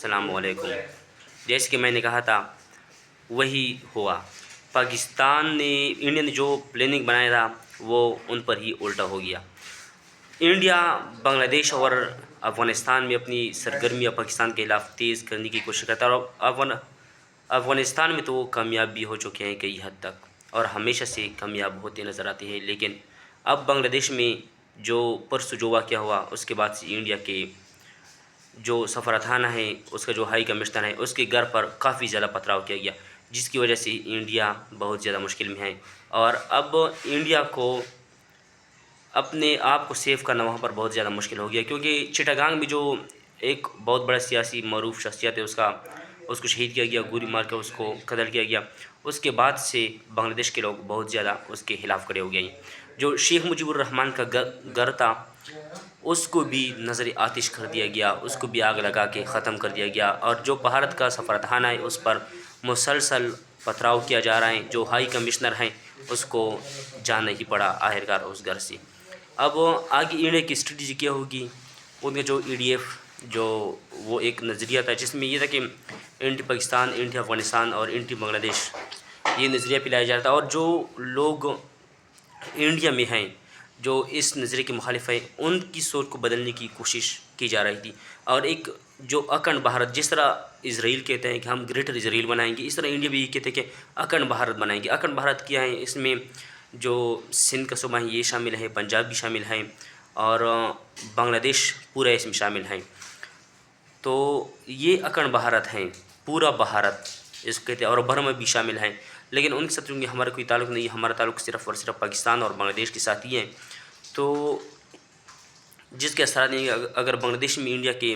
السلام علیکم۔ جیسے کہ میں نے کہا تھا وہی ہوا، پاکستان نے انڈیا نے جو پلاننگ بنایا تھا وہ ان پر ہی الٹا ہو گیا۔ انڈیا بنگلہ دیش اور افغانستان میں اپنی سرگرمیاں پاکستان کے خلاف تیز کرنے کی کوشش کرتا ہے، اور افغانستان میں تو وہ کامیاب بھی ہو چکے ہیں کئی حد تک، اور ہمیشہ سے کامیاب ہوتے نظر آتے ہیں۔ لیکن اب بنگلہ دیش میں جو پرسوں جو واقعہ ہوا اس کے بعد سے انڈیا کے جو سفارتخانہ ہے، اس کا جو ہائی کمشنر ہے، اس کے گھر پر کافی زیادہ پتھراؤ کیا گیا، جس کی وجہ سے انڈیا بہت زیادہ مشکل میں ہے، اور اب انڈیا کو اپنے آپ کو سیو کرنا وہاں پر بہت زیادہ مشکل ہو گیا، کیونکہ چٹاگانگ میں جو ایک بہت بڑا سیاسی معروف شخصیت ہے اس کو شہید کیا گیا، گولی مار کے اس کو قتل کیا گیا۔ اس کے بعد سے بنگلہ دیش کے لوگ بہت زیادہ اس کے خلاف کھڑے ہو گئے ہیں۔ جو شیخ مجیب الرحمن کا گھر تھا اس کو بھی نظر آتش کر دیا گیا، اس کو بھی آگ لگا کے ختم کر دیا گیا، اور جو بھارت کا سفارتخانہ ہے اس پر مسلسل پتھراؤ کیا جا رہا ہے۔ جو ہائی کمشنر ہیں اس کو جانا ہی پڑا آخرکار اس گھر سے۔ اب آگے انڈیا کی اسٹریٹجی کیا ہوگی؟ ان کا جو EDF جو وہ ایک نظریہ تھا جس میں یہ تھا کہ انٹی پاکستان، انٹی افغانستان اور انٹی بنگلہ دیش، یہ نظریہ پلایا جاتا ہے، اور جو لوگ انڈیا میں ہیں جو اس نظریے کے مخالف ہیں ان کی سوچ کو بدلنے کی کوشش کی جا رہی تھی، اور ایک جو اکھنڈ بھارت، جس طرح اسرائیل کہتے ہیں کہ ہم گریٹر اسرائیل بنائیں گے، اس طرح انڈیا بھی یہ کہتے ہیں کہ اکھنڈ بھارت بنائیں گے۔ اکھنڈ بھارت کیا ہے؟ اس میں جو سندھ کا صوبہ ہے یہ شامل ہے، پنجاب بھی شامل ہے، اور بنگلہ دیش پورا اس میں شامل ہے۔ تو یہ اکھنڈ بھارت ہیں، پورا بھارت اس کو کہتے ہیں، اور برما بھی شامل ہیں، لیکن ان کے ساتھ چونکہ ہمارا کوئی تعلق نہیں ہے، ہمارا تعلق صرف اور صرف پاکستان اور بنگلہ دیش کے ساتھ ہی ہے۔ تو جس کے اثرات نہیں، اگر بنگلہ دیش میں انڈیا کے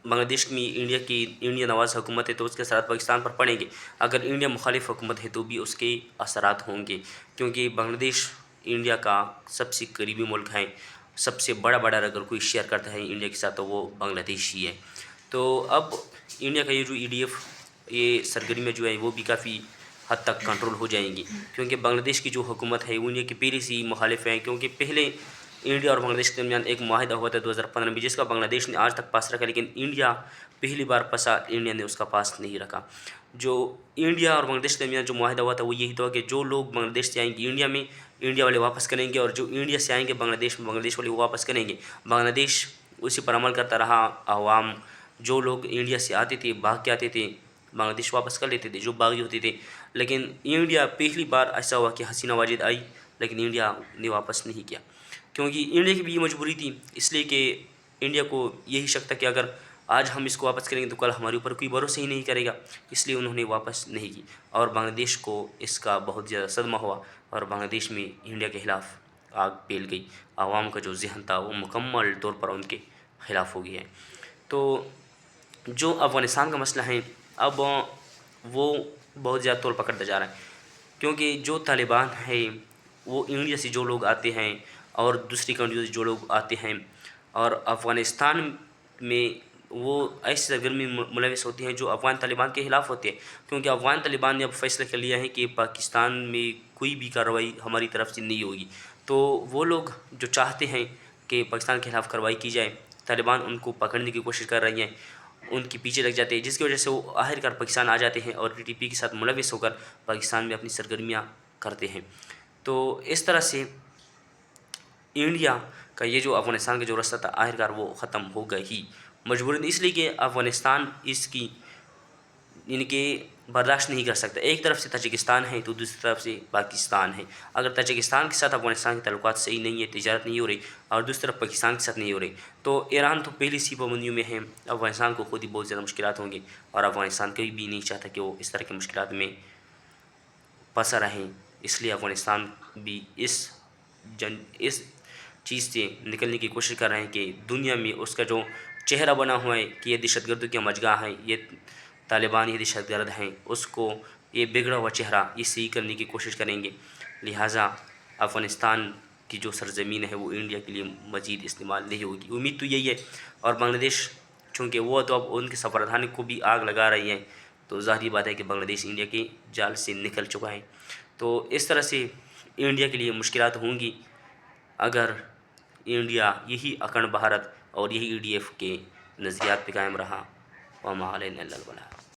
بنگلہ دیش میں انڈیا نواز حکومت ہے تو اس کے اثرات پاکستان پر پڑیں گے، اگر انڈیا مخالف حکومت ہے تو بھی اس کے اثرات ہوں گے، کیونکہ بنگلہ دیش انڈیا کا سب سے قریبی ملک ہے۔ سب سے بڑا اگر کوئی شیئر کرتا ہے انڈیا کے ساتھ تو وہ بنگلہ دیش ہی ہے۔ تو اب انڈیا کا یہ جو EDF یہ سرگرمیاں جو ہے وہ بھی کافی حد تک کنٹرول ہو جائیں گی، کیونکہ بنگلہ دیش کی جو حکومت ہے وہ انڈیا کی پہلے سے ہی مخالف ہے، کیونکہ پہلے انڈیا اور بنگلہ دیش کے درمیان ایک معاہدہ ہوا تھا 2015 میں، جس کا بنگلہ دیش نے آج تک پاس رکھا، لیکن انڈیا پہلی بار پسا انڈیا نے اس کا پاس نہیں رکھا۔ جو انڈیا اور بنگلہ دیش کے درمیان جو معاہدہ ہوا تھا وہ یہی تھا کہ جو لوگ بنگلہ دیش سے آئیں گے انڈیا میں، انڈیا والے واپس کریں گے، اور جو انڈیا سے آئیں گے بنگلہ دیش میں، بنگلہ دیش والے وہ واپس کریں گے۔ بنگلہ دیش اسی پر عمل کرتا رہا، عوام جو لوگ انڈیا سے آتے تھے بھاگ کے آتے تھے بنگلہ دیش واپس کر لیتے تھے جو باغی ہوتے تھے، لیکن انڈیا پہلی بار ایسا ہوا کہ حسینہ واجد آئی لیکن انڈیا نے واپس نہیں کیا، کیونکہ انڈیا کی بھی یہ مجبوری تھی، اس لیے کہ انڈیا کو یہی شک تھا کہ اگر آج ہم اس کو واپس کریں گے تو کل ہمارے اوپر کوئی بھروسہ ہی نہیں کرے گا، اس لیے انہوں نے واپس نہیں کی، اور بنگلہ دیش کو اس کا بہت زیادہ صدمہ ہوا، اور بنگلہ دیش میں انڈیا کے خلاف آگ پھیل گئی، عوام کا جو ذہن تھا وہ مکمل طور پر ان کے خلاف ہو گیا ہے۔ تو جو افغانستان کا مسئلہ ہے اب وہ بہت زیادہ طول پکڑتا جا رہا ہے، کیونکہ جو طالبان ہے وہ انڈیا سے جو لوگ آتے ہیں اور دوسری کنٹریوں سے جو لوگ آتے ہیں اور افغانستان میں وہ ایسی سرگرمی ملوث ہوتے ہیں جو افغان طالبان کے خلاف ہوتے ہیں، کیونکہ افغان طالبان نے اب فیصلہ کر لیا ہے کہ پاکستان میں کوئی بھی کارروائی ہماری طرف سے نہیں ہوگی، تو وہ لوگ جو چاہتے ہیں کہ پاکستان کے خلاف کارروائی کی جائے، طالبان ان کو پکڑنے کی کوشش کر رہی ہیں، ان کے پیچھے لگ جاتے ہیں، جس کی وجہ سے وہ آخرکار پاکستان آ جاتے ہیں اور TTP کے ساتھ ملوث ہو کر پاکستان میں اپنی سرگرمیاں کرتے ہیں۔ تو اس طرح سے انڈیا کا یہ جو افغانستان کا جو رستہ تھا آخرکار وہ ختم ہوگا ہی، مجبوراً، اس لیے کہ افغانستان اس کی یعنی کہ برداشت نہیں کر سکتا۔ ایک طرف سے تاجکستان ہے تو دوسری طرف سے پاکستان ہے، اگر تاجکستان کے ساتھ افغانستان کے تعلقات صحیح نہیں ہے، تجارت نہیں ہو رہی، اور دوسری طرف پاکستان کے ساتھ نہیں ہو رہی، تو ایران تو پہلی سی پابندیوں میں ہے، افغانستان کو خود ہی بہت زیادہ مشکلات ہوں گی، اور افغانستان کوئی بھی نہیں چاہتا کہ وہ اس طرح کی مشکلات میں پھنسا رہیں، اس لیے افغانستان بھی اس چیز سے نکلنے کی کوشش کر رہے ہیں کہ دنیا میں اس کا جو چہرہ بنا ہوا ہے کہ یہ دہشت گردوں کی مجگاہ ہے، یہ طالبان یہ دہشت گرد ہیں، اس کو یہ بگڑا ہوا چہرہ یہ صحیح کرنے کی کوشش کریں گے، لہٰذا افغانستان کی جو سرزمین ہے وہ انڈیا کے لیے مزید استعمال نہیں ہوگی، امید تو یہی ہے۔ اور بنگلہ دیش چونکہ وہ تو اب ان کے سفارتخانے کو بھی آگ لگا رہی ہے، تو ظاہری بات ہے کہ بنگلہ دیش انڈیا کے جال سے نکل چکا ہے، تو اس طرح سے انڈیا کے لیے مشکلات ہوں گی اگر انڈیا یہی اکھنڈ بھارت اور یہی EDF کے نظریات پہ قائم رہا. وما علینا الا البلاغ.